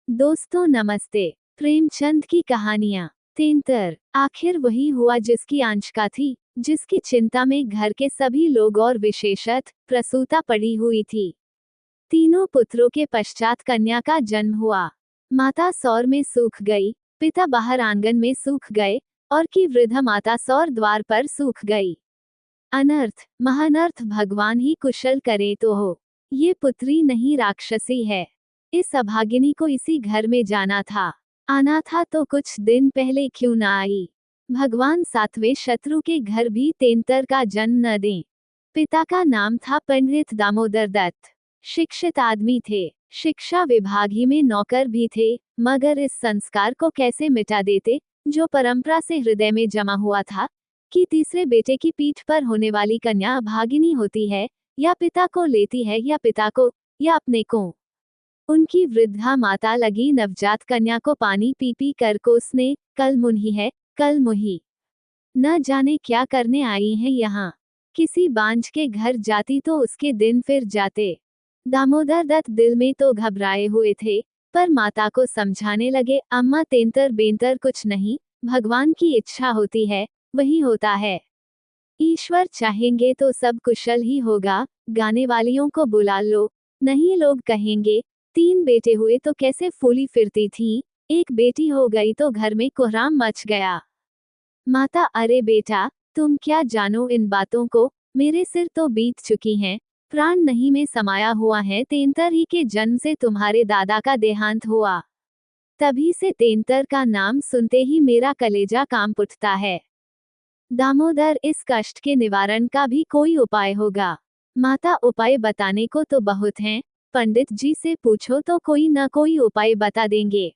दोस्तों नमस्ते। प्रेमचंद की कहानियाँ। तेंतर आखिर वही हुआ जिसकी आंशिका थी, जिसकी चिंता में घर के सभी लोग और विशेषत प्रसूता पड़ी हुई थी। तीनों पुत्रों के पश्चात कन्या का जन्म हुआ। माता सौर में सूख गई, पिता बाहर आंगन में सूख गए, और की वृद्ध माता सौर द्वार पर सूख गई। अनर्थ महानर्थ भगवान ही कुशल करे तो हो। ये पुत्री नहीं राक्षसी है। इस अभागिनी को इसी घर में जाना था। आना था तो कुछ दिन पहले क्यों न आई। भगवान सातवें शत्रु के घर भी तेंतर का जन्म न दें। पिता का नाम था पंडित दामोदर दत्त। शिक्षित आदमी थे, शिक्षा विभाग ही में नौकर भी थे, मगर इस संस्कार को कैसे मिटा देते जो परंपरा से हृदय में जमा हुआ था कि तीसरे बेटे की पीठ पर होने वाली कन्या अभागिनी होती है, या पिता को लेती है, या पिता को, या अपने को। उनकी वृद्धा माता लगी नवजात कन्या को पानी पी पी कर कोसने, कल मुन्ही है, कल मुही। न जाने क्या करने आई हैं यहाँ। किसी बांझ के घर जाती तो उसके दिन फिर जाते। दामोदर दत्त दिल में तो घबराए हुए थे, पर माता को समझाने लगे, अम्मा तेंतर बेंतर कुछ नहीं, भगवान की इच्छा होती है, वही होता है। ईश्वर चाहेंगे तो सब कुशल ही होगा। गाने वालियों को बुला लो, नहीं लोग कहेंगे 3 बेटे हुए तो कैसे फूली फिरती थी, एक बेटी हो गई तो घर में कोहराम मच गया। माता अरे बेटा, तुम क्या जानो इन बातों को, मेरे सिर तो बीत चुकी हैं, प्राण नहीं में समाया हुआ है। तेंतर ही के जन्म से तुम्हारे दादा का देहांत हुआ। तभी से तेंतर का नाम सुनते ही मेरा कलेजा कांप उठता है। दामोदर, इस कष्ट के निवारण का भी कोई उपाय होगा। माता उपाय बताने को तो बहुत हैं, पंडित जी से पूछो तो कोई न कोई उपाय बता देंगे,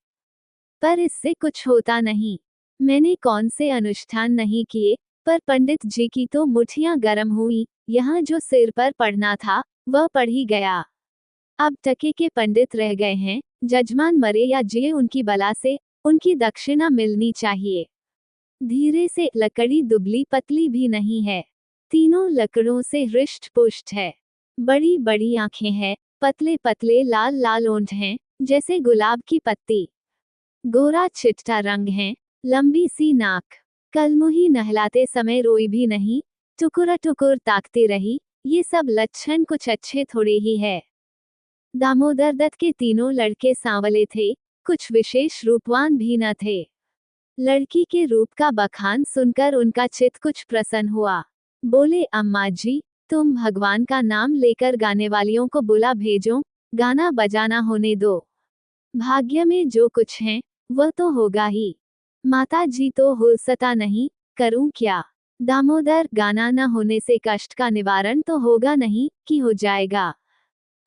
पर इससे कुछ होता नहीं। मैंने कौन से अनुष्ठान नहीं किए, पर पंडित जी की तो मुठियां गर्म हुई। यहाँ जो सिर पर पढ़ना था वह पढ़ ही गया। अब टके के पंडित रह गए हैं, जजमान मरे या जिए उनकी बला से उनकी दक्षिणा मिलनी चाहिए। धीरे से लकड़ी दुबली पतली भी नहीं है, तीनों लकड़ों से हृष्ट पुष्ट है। बड़ी बड़ी आंखें हैं, पतले पतले लाल लाल ओंठ हैं, जैसे गुलाब की पत्ती। गोरा चिट्टा रंग है, लंबी सी नाक। कलमुही नहलाते समय रोई भी नहीं, टुकुर टुकुर ताकती रही। ये सब लक्षण कुछ अच्छे थोड़े ही है। दामोदर दत्त के तीनों लड़के सांवले थे, कुछ विशेष रूपवान भी न थे। लड़की के रूप का बखान सुनकर उनका चित्त कुछ प्रसन्न हुआ। बोले, अम्मा जी, तुम भगवान का नाम लेकर गाने वालियों को बुला भेजो, गाना बजाना होने दो। भाग्य में जो कुछ है वह तो होगा ही। माता जी तो हुलसता नहीं, करूं क्या। दामोदर, गाना न होने से कष्ट का निवारण तो होगा नहीं कि हो जाएगा।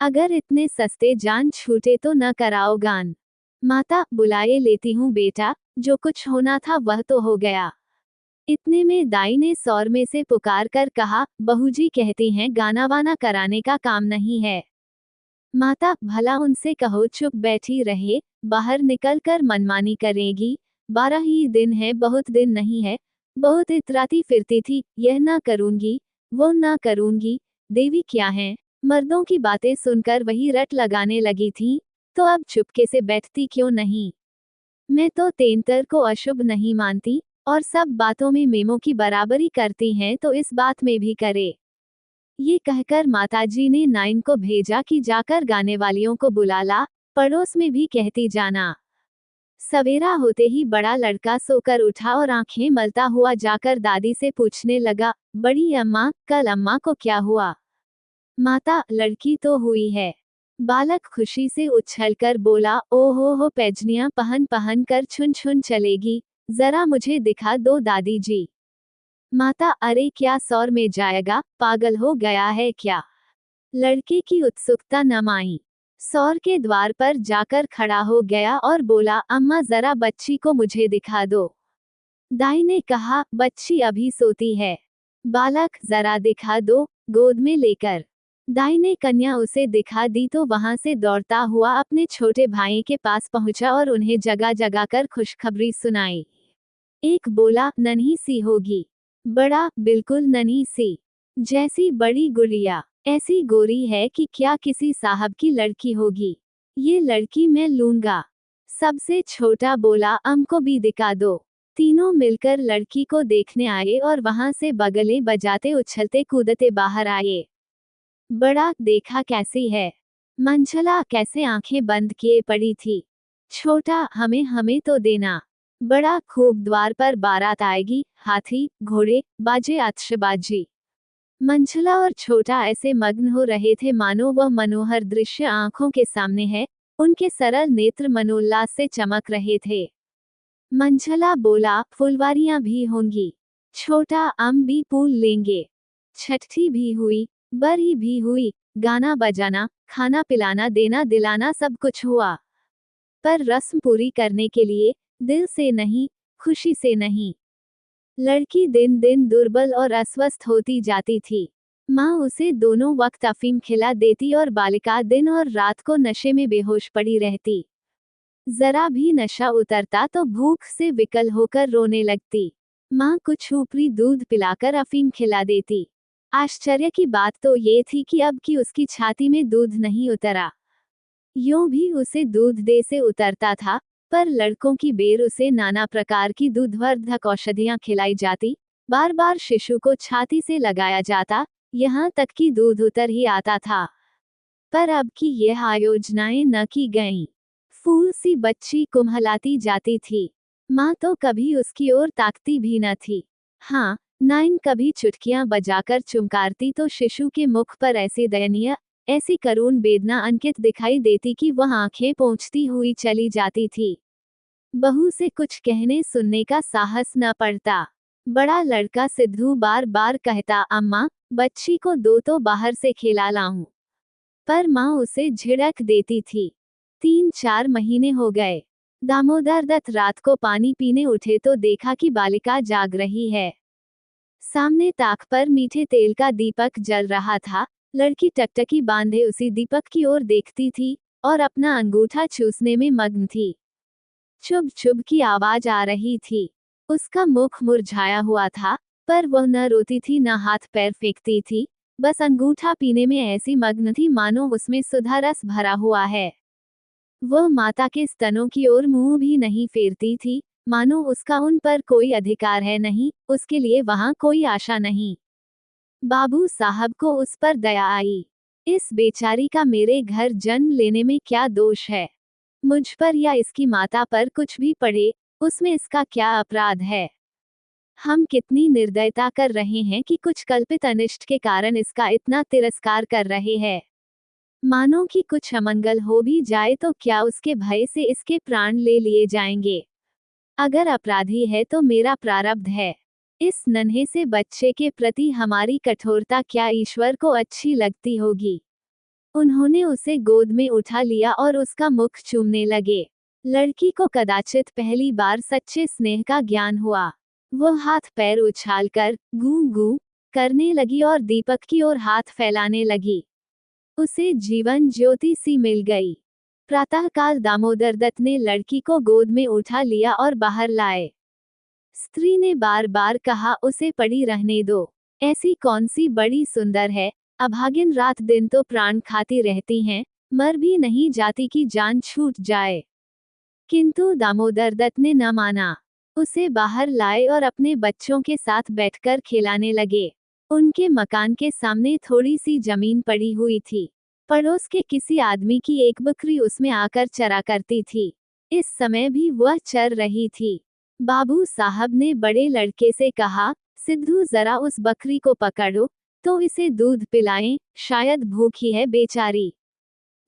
अगर इतने सस्ते जान छूटे तो न कराओ गान। माता, बुलाए लेती हूँ बेटा, जो कुछ होना था वह तो हो गया। इतने में दाई ने सौर में से पुकार कर कहा, बहू जी कहती हैं गाना वाना कराने का काम नहीं है। माता, भला उनसे कहो चुप बैठी रहे, बाहर निकल कर मनमानी करेगी। 12 ही दिन है, बहुत दिन नहीं है। बहुत इतराती फिरती थी, यह ना करूंगी, वो ना करूंगी। देवी क्या है, मर्दों की बातें सुनकर वही रट लगाने लगी थी, तो अब चुपके से बैठती क्यों नहीं। मैं तो तेंतर को अशुभ नहीं मानती, और सब बातों में मेमों की बराबरी करती हैं, तो इस बात में भी करे। ये कहकर माताजी ने नाइन को भेजा कि जाकर गाने वालियों को बुला ला, पड़ोस में भी कहती जाना। सवेरा होते ही बड़ा लड़का सोकर उठा और आंखें मलता हुआ जाकर दादी से पूछने लगा, बड़ी अम्मा, कल अम्मा को क्या हुआ। माता, लड़की तो हुई है। बालक खुशी से उछलकर बोला, ओहो हो, पैजनियां पहन पहन कर छुन छुन चलेगी, जरा मुझे दिखा दो दादी जी। माता, अरे क्या सौर में जाएगा, पागल हो गया है क्या। लड़के की उत्सुकता न माई, सौर के द्वार पर जाकर खड़ा हो गया और बोला, अम्मा जरा बच्ची को मुझे दिखा दो। दाई ने कहा, बच्ची अभी सोती है। बालक, जरा दिखा दो, गोद में लेकर। दाई ने कन्या उसे दिखा दी तो वहां से दौड़ता हुआ अपने छोटे भाई के पास पहुंचा और उन्हें जगा जगा कर खुशखबरी सुनाई। एक बोला, नन्ही सी होगी। बड़ा, बिल्कुल नन्ही सी, जैसी बड़ी गुड़िया। ऐसी गोरी है कि क्या किसी साहब की लड़की होगी। ये लड़की मैं लूंगा। सबसे छोटा बोला, हमको भी दिखा दो। तीनों मिलकर लड़की को देखने आए और वहां से बगलें बजाते उछलते कूदते बाहर आए। बड़ा, देखा कैसी है? मंझला कैसे आंखें बंद किए पड़ी थी। छोटा, हमें हमें तो देना। बड़ा, खूब द्वार पर बारात आएगी, हाथी घोड़े बाजे आतिशबाजी। मंझला और छोटा ऐसे मग्न हो रहे थे मानो वह मनोहर दृश्य आंखों के सामने है। उनके सरल नेत्र मनोल्लास से चमक रहे थे। मंझला बोला, फुलवारियां भी होंगी। छोटा, हम भी फूल लेंगे। छठी भी हुई, बरी भी हुई, गाना बजाना, खाना पिलाना, देना दिलाना सब कुछ हुआ। पर रस्म पूरी करने के लिए, दिल से नहीं, खुशी से नहीं। लड़की दिन दिन दुर्बल और अस्वस्थ होती जाती थी। माँ उसे दोनों वक्त अफीम खिला देती और बालिका दिन और रात को नशे में बेहोश पड़ी रहती। जरा भी नशा उतरता तो भूख से विकल होकर रोने लगती। माँ कुछ ऊपरी दूध पिलाकर अफीम खिला देती। आश्चर्य की बात तो ये थी कि अब की उसकी छाती में दूध नहीं उतरा। यूं भी उसे दूध दे से उतरता था, पर लड़कों की बेर उसे नाना प्रकार की दूधवर्धक औषधियां खिलाई जाती, बार बार शिशु को छाती से लगाया जाता, यहाँ तक कि दूध उतर ही आता था। पर अब की यह आयोजनाएं न की गईं। फूल सी बच्ची कुम्हलाती जाती थी। माँ तो कभी उसकी ओर ताकती भी न थी। हाँ, नाइन कभी चुटकियां बजाकर चुमकारती तो शिशु के मुख पर ऐसी दयनीय, ऐसी करुण वेदना अंकित दिखाई देती कि वह आंखें पोंछती हुई चली जाती थी। बहू से कुछ कहने सुनने का साहस न पड़ता। बड़ा लड़का सिद्धू बार बार कहता, अम्मा, बच्ची को दो तो बाहर से खिला लाऊं। पर माँ उसे झिड़क देती थी। 3-4 महीने हो गए। दामोदर दत्त रात को पानी पीने उठे तो देखा कि बालिका जाग रही है। सामने ताक पर मीठे तेल का दीपक जल रहा था। लड़की टकटकी बांधे उसी दीपक की ओर देखती थी और अपना अंगूठा चूसने में मग्न थी। चुभ चुभ की आवाज आ रही थी। उसका मुख मुरझाया हुआ था, पर वह न रोती थी न हाथ पैर फेंकती थी, बस अंगूठा पीने में ऐसी मग्न थी मानो उसमें सुधा रस भरा हुआ है। वह माता के स्तनों की ओर मुंह भी नहीं फेरती थी, मानो उसका उन पर कोई अधिकार है नहीं, उसके लिए वहां कोई आशा नहीं। बाबू साहब को उस पर दया आई। इस बेचारी का मेरे घर जन्म लेने में क्या दोष है? मुझ पर या इसकी माता पर कुछ भी पड़े, उसमें इसका क्या अपराध है? हम कितनी निर्दयता कर रहे हैं कि कुछ कल्पित अनिष्ट के कारण इसका इतना तिरस्कार कर रहे हैं। मानो कि कुछ अमंगल हो भी जाए तो क्या उसके भय से इसके प्राण ले लिए जाएंगे? अगर अपराधी है तो मेरा प्रारब्ध है। इस नन्हे से बच्चे के प्रति हमारी कठोरता क्या ईश्वर को अच्छी लगती होगी? उन्होंने उसे गोद में उठा लिया और उसका मुख चूमने लगे। लड़की को कदाचित पहली बार सच्चे स्नेह का ज्ञान हुआ। वह हाथ पैर उछालकर गूं गूं करने लगी और दीपक की ओर हाथ फैलाने लगी। उसे जीवन ज्योति सी मिल गई। प्रातःकाल दामोदर दत्त ने लड़की को गोद में उठा लिया और बाहर लाए। स्त्री ने बार बार कहा, उसे पड़ी रहने दो। ऐसी कौन सी बड़ी सुंदर है, अभागिन रात दिन तो प्राण खाती रहती हैं, मर भी नहीं जाती कि जान छूट जाए। किंतु दामोदर दत्त ने न माना। उसे बाहर लाए और अपने बच्चों के साथ बैठकर खिलाने लगे। उनके मकान के सामने थोड़ी सी जमीन पड़ी हुई थी। पड़ोस के किसी आदमी की एक बकरी उसमें आकर चरा करती थी। इस समय भी वह चर रही थी। बाबू साहब ने बड़े लड़के से कहा, सिद्धू जरा उस बकरी को पकड़ो, तो इसे दूध पिलाएं, शायद भूखी है बेचारी।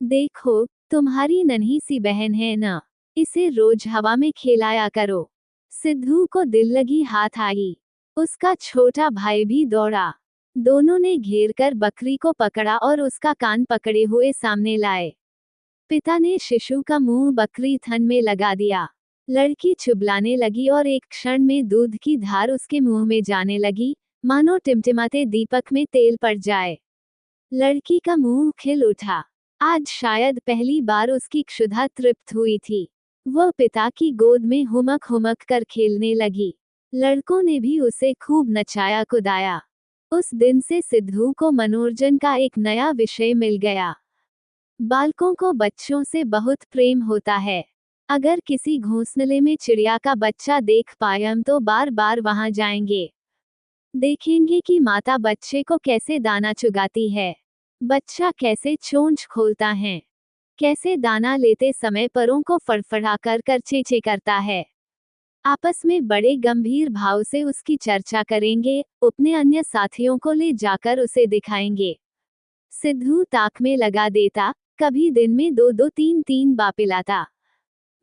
देखो, तुम्हारी नन्ही सी बहन है न, इसे रोज हवा में खिलाया करो। सिद्धू को दिल लगी हाथ आई। उसका छोटा भाई भी दौड़ा। दोनों ने घेर कर बकरी को पकड़ा और उसका कान पकड़े हुए सामने लाए। पिता ने शिशु का मुंह बकरी थन में लगा दिया। लड़की चुबलाने लगी और एक क्षण में दूध की धार उसके मुंह में जाने लगी, मानो टिमटिमाते दीपक में तेल पड़ जाए। लड़की का मुंह खिल उठा। आज शायद पहली बार उसकी क्षुधा तृप्त हुई थी। वह पिता की गोद में हुमक हुमक कर खेलने लगी। लड़कों ने भी उसे खूब नचाया कुदाया। उस दिन से सिद्धू को मनोरंजन का एक नया विषय मिल गया। बालकों को बच्चों से बहुत प्रेम होता है। अगर किसी घोंसले में चिड़िया का बच्चा देख पाए हम तो बार बार वहां जाएंगे। देखेंगे कि माता बच्चे को कैसे दाना चुगाती है, बच्चा कैसे चोंच खोलता है, कैसे दाना लेते समय परों को फड़फड़ा कर चेचे करता है। आपस में बड़े गंभीर भाव से उसकी चर्चा करेंगे, अपने अन्य साथियों को ले जाकर उसे दिखाएंगे। सिद्धू ताक में लगा देता, कभी दिन में 2-2 3-3 बार पिलाता।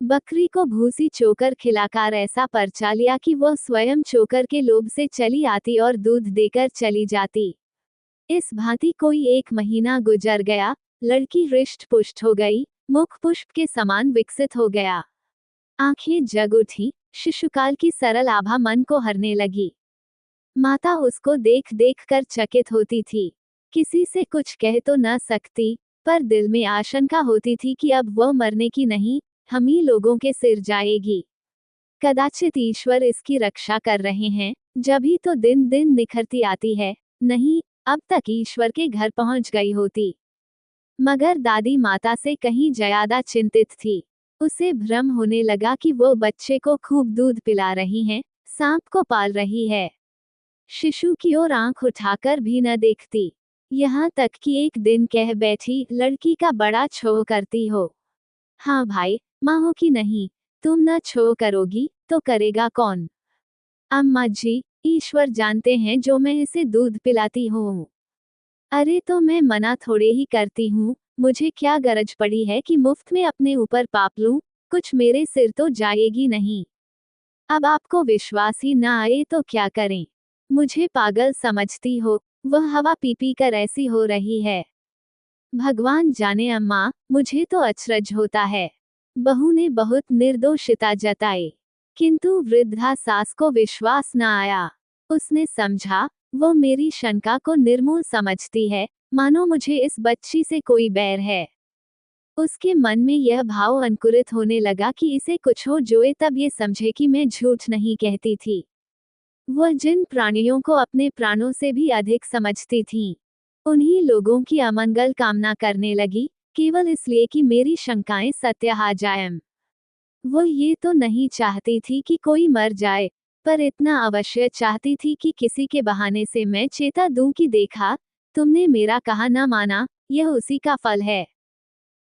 बकरी को भूसी चोकर खिलाकर ऐसा परचा लिया कि वह स्वयं चोकर के लोभ से चली आती और दूध देकर चली जाती। इस भांति कोई 1 महीना गुजर गया, लड़की हृष्ट पुष्ट हो गई, मुख पुष्प के समान विकसित हो गया। आंखें जग उठी, शिशुकाल की सरल आभा मन को हरने लगी। माता उसको देख देख कर चकित होती थी। किसी से कुछ कह तो न सकती, पर दिल में आशंका होती थी कि अब वह मरने की नहीं, हम ही लोगों के सिर जाएगी। कदाचित ईश्वर इसकी रक्षा कर रहे हैं, जब ही तो दिन दिन निखरती आती है, नहीं अब तक ईश्वर के घर पहुंच गई होती। मगर दादी माता से कहीं ज्यादा चिंतित थी। उसे भ्रम होने लगा कि वो बच्चे को खूब दूध पिला रही हैं, सांप को पाल रही है। शिशु की ओर आंख उठाकर भी न देखती। यहाँ तक कि एक दिन कह बैठी, लड़की का बड़ा छोह करती हो। हाँ भाई, माँ हो कि नहीं, तुम न छोह करोगी तो करेगा कौन? अम्मा जी, ईश्वर जानते हैं जो मैं इसे दूध पिलाती हूँ। अरे तो मैं मना थोड़े ही करती हूँ, मुझे क्या गरज पड़ी है कि मुफ्त में अपने ऊपर पाप लूं, कुछ मेरे सिर तो जाएगी नहीं। अब आपको विश्वास ही ना आए तो क्या करें? मुझे पागल समझती हो, वह हवा पी पी कर ऐसी हो रही है। भगवान जाने अम्मा, मुझे तो अचरज होता है। बहू ने बहुत निर्दोषिता जताई, किंतु वृद्धा सास को विश्वास न आया। उसने समझा, वो मेरी शंका को निर्मूल समझती है, मानो मुझे इस बच्ची से कोई बैर है। उसके मन में यह भाव अंकुरित होने लगा कि इसे कुछ हो जोए तब ये समझे कि मैं झूठ नहीं कहती थी। वह जिन प्राणियों को अपने प्राणों से भी अधिक समझती थी, उन्हीं लोगों की अमंगल कामना करने लगी, केवल इसलिए कि मेरी शंकाएं सत्य आ जाएं। वो ये तो नहीं चाहती थी कि कोई मर जाए, पर इतना अवश्य चाहती थी कि किसी के बहाने से मैं चेता दूं कि देखा, तुमने मेरा कहा न माना, यह उसी का फल है।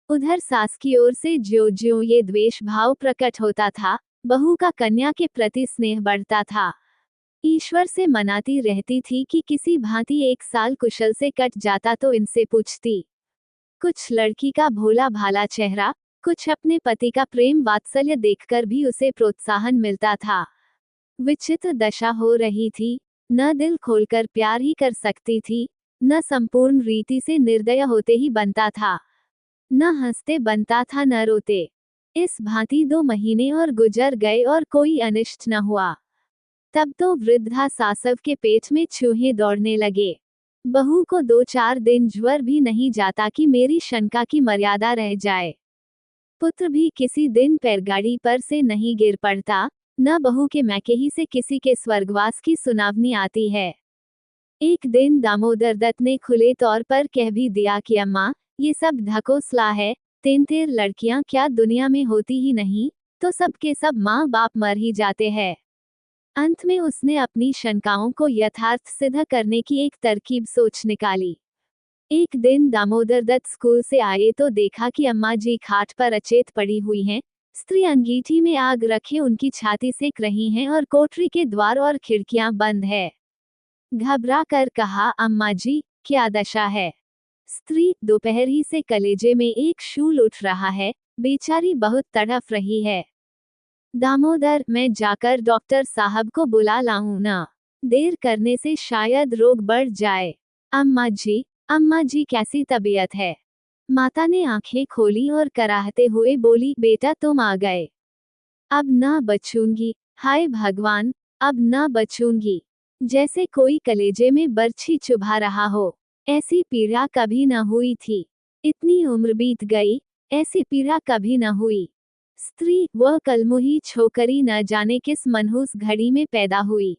उधर सास की ओर से ज्यों ज्यों ये द्वेष भाव प्रकट होता था, बहू का कन्या के प्रति स्नेह बढ़ता था। ईश्वर से मनाती रहती थी कि किसी भांति 1 साल कुशल से कट जाता तो इनसे पूछती। कुछ लड़की का भोला भाला चेहरा, कुछ अपने पति का प्रेम वात्सल्य देखकर भी उसे प्रोत्साहन मिलता था। विचित्र दशा हो रही थी, न दिल खोलकर प्यार ही कर सकती थी, न संपूर्ण रीति से निर्दय होते ही बनता था, न हंसते बनता था न रोते। इस भांति 2 महीने और गुजर गए और कोई अनिष्ट न हुआ। तब तो वृद्धा सासव के पेट में चूहे दौड़ने लगे। बहू को 2-4 दिन ज्वर भी नहीं जाता कि मेरी शंका की मर्यादा रह जाए। पुत्र भी किसी दिन पैरगाड़ी पर से नहीं गिर पड़ता, न बहू के मैके ही से किसी के स्वर्गवास की सुनावनी आती है। एक दिन दामोदर दत्त ने खुले तौर पर कह भी दिया कि अम्मा, ये सब ढकोसला है, 3-3 लड़कियां क्या दुनिया में होती ही नहीं, तो सबके सब माँ बाप मर ही जाते हैं। अंत में उसने अपनी शंकाओं को यथार्थ सिद्ध करने की एक तरकीब सोच निकाली। एक दिन दामोदर दत्त स्कूल से आए तो देखा कि अम्मा जी खाट पर अचेत पड़ी हुई हैं, स्त्री अंगीठी में आग रखे उनकी छाती सेक रही हैं और कोठरी के द्वार और खिड़कियां बंद है। घबरा कर कहा, अम्मा जी, क्या दशा है? स्त्री, दोपहर ही से कलेजे में एक शूल उठ रहा है, बेचारी बहुत तड़फ रही है। दामोदर, मैं जाकर डॉक्टर साहब को बुला लाऊं ना? देर करने से शायद रोग बढ़ जाए। अम्मा जी कैसी तबीयत है? माता ने आंखें खोली और कराहते हुए बोली, बेटा तुम आ गए। अब ना बचूंगी, हाय भगवान, अब ना बचूंगी। जैसे कोई कलेजे में बर्छी चुभा रहा हो, ऐसी पीड़ा कभी न हुई थी। इतनी उम्र बीत गई, ऐसी पीड़ा कभी न हुई। स्त्री, वह कलमुही छोकरी न जाने किस मनहूस घड़ी में पैदा हुई।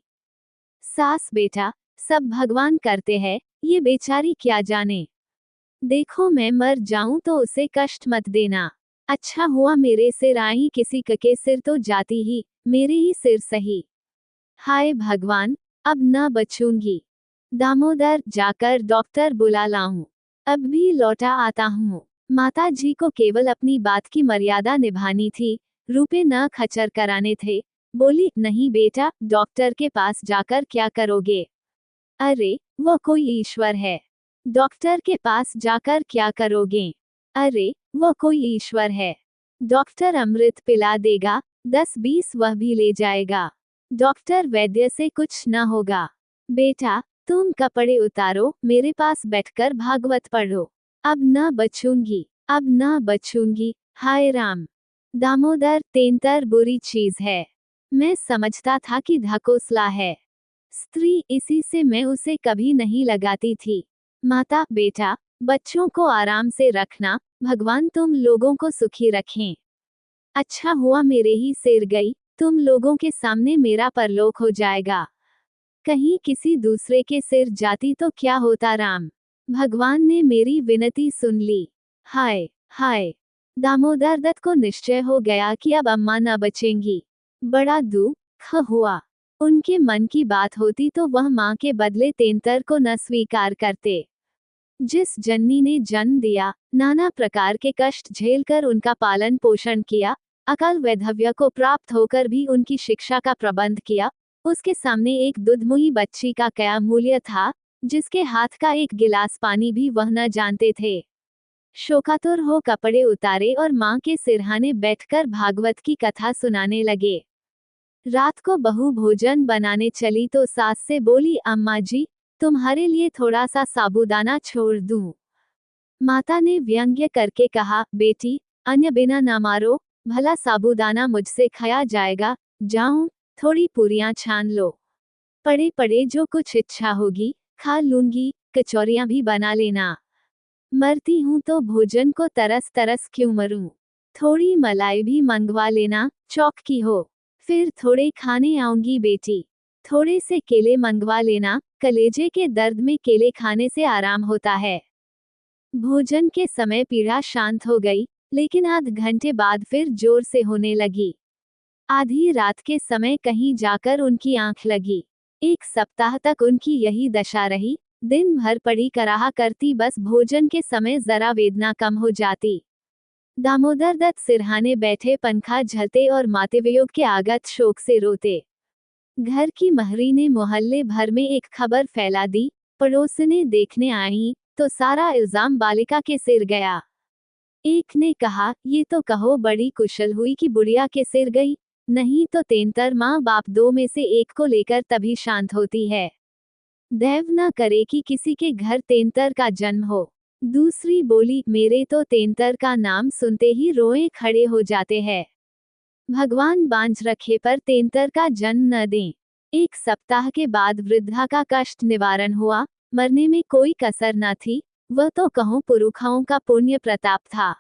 सास, बेटा, सब भगवान करते हैं, ये बेचारी क्या जाने। देखो मैं मर जाऊं तो उसे कष्ट मत देना। अच्छा हुआ मेरे सिर आई, किसी के सिर तो जाती ही, मेरे ही सिर सही। हाय भगवान, अब न बचूंगी। दामोदर, जाकर डॉक्टर बुला लाऊं। अब भी लौटा आता हूँ। माता जी को केवल अपनी बात की मर्यादा निभानी थी, रुपए न खर्च कराने थे। बोली, नहीं बेटा, डॉक्टर के पास जाकर क्या करोगे? अरे, वो कोई ईश्वर है। डॉक्टर के पास जाकर क्या करोगे? अरे, वो कोई ईश्वर है। डॉक्टर अमृत पिला देगा, 10-20 वह भी ले जाएगा। डॉक्टर वैद्य से कुछ न होगा। बेटा, तुम कपड़े उतारो, मेरे पास बैठकर भागवत पढ़ो। अब न बचूंगी, अब न बचूंगी। हाय राम। दामोदर, तेंतर बुरी चीज है। मैं समझता था कि ढकोसला है। स्त्री, इसी से मैं उसे कभी नहीं लगाती थी। माता, बेटा, बच्चों को आराम से रखना, भगवान तुम लोगों को सुखी रखें। अच्छा हुआ मेरे ही सिर गई, तुम लोगों के सामने मेरा परलोक हो जाएगा। कहीं किसी दूसरे के सिर जाती तो क्या होता राम। भगवान ने मेरी विनती सुन ली। हाय हाय। दामोदर दत्त को निश्चय हो गया कि अब अम्मा न बचेंगी। बड़ा दुख हुआ। उनके मन की बात होती तो वह मां के बदले तेंतर को न स्वीकार करते। जिस जननी ने जन्म दिया, नाना प्रकार के कष्ट झेलकर उनका पालन पोषण किया, अकाल वैधव्य को प्राप्त होकर भी उनकी शिक्षा का प्रबंध किया, उसके सामने एक दुधमुही बच्ची का क्या मूल्य था, जिसके हाथ का एक गिलास पानी भी वह न जानते थे। शोकातुर हो कपड़े उतारे और मां के सिरहाने बैठकर भागवत की कथा सुनाने लगे। रात को बहू भोजन बनाने चली तो सास से बोली, अम्मा जी, तुम्हारे लिए थोड़ा सा साबूदाना छोड़ दूं। माता ने व्यंग्य करके कहा, बेटी, अन्य बिना ना मारो, भला साबूदाना मुझसे खाया जाएगा। जाऊं, थोड़ी पूरियां छान लो। पड़े पड़े जो कुछ इच्छा होगी, खा लूंगी, कचौरियां भी बना लेना। मरती हूं तो भोजन को तरस तरस क्यों मरूं। थोड़ी मलाई भी मंगवा लेना, चौक की हो। फिर थोड़े खाने आऊंगी बेटी। थोड़े से केले मंगवा लेना, कलेजे के दर्द में केले खाने से आराम होता है। भोजन के समय पीड़ा शांत हो गई, लेकिन आध घंटे बाद फिर जोर से होने लगी। आधी रात के समय कहीं जाकर उनकी आंख लगी। 1 सप्ताह तक उनकी यही दशा रही, दिन भर पड़ी कराहा करती, बस भोजन के समय जरा वेदना कम हो जाती। दामोदर दत्त सिरहाने बैठे पंखा झलते और मातृवियोग के आगत शोक से रोते। घर की महरी ने मोहल्ले भर में एक खबर फैला दी। पड़ोसने देखने आई तो सारा इल्जाम बालिका के सिर गया। एक ने कहा, ये तो कहो बड़ी कुशल हुई कि बुढ़िया के सिर गई, नहीं तो तेंतर माँ बाप दो में से एक को लेकर तभी शांत होती है। दैव न करे कि किसी के घर तेंतर का जन्म हो। दूसरी बोली, मेरे तो तेंतर का नाम सुनते ही रोए खड़े हो जाते हैं। भगवान बांझ रखे पर तेंतर का जन्म न दें। 1 सप्ताह के बाद वृद्धा का कष्ट निवारण हुआ, मरने में कोई कसर न थी, वह तो कहूँ पुरुषों का पुण्य प्रताप था।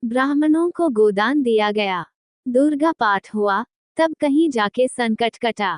ब्राह्मणों को गोदान दिया गया, दुर्गा पाठ हुआ, तब कहीं जाके संकट कटा।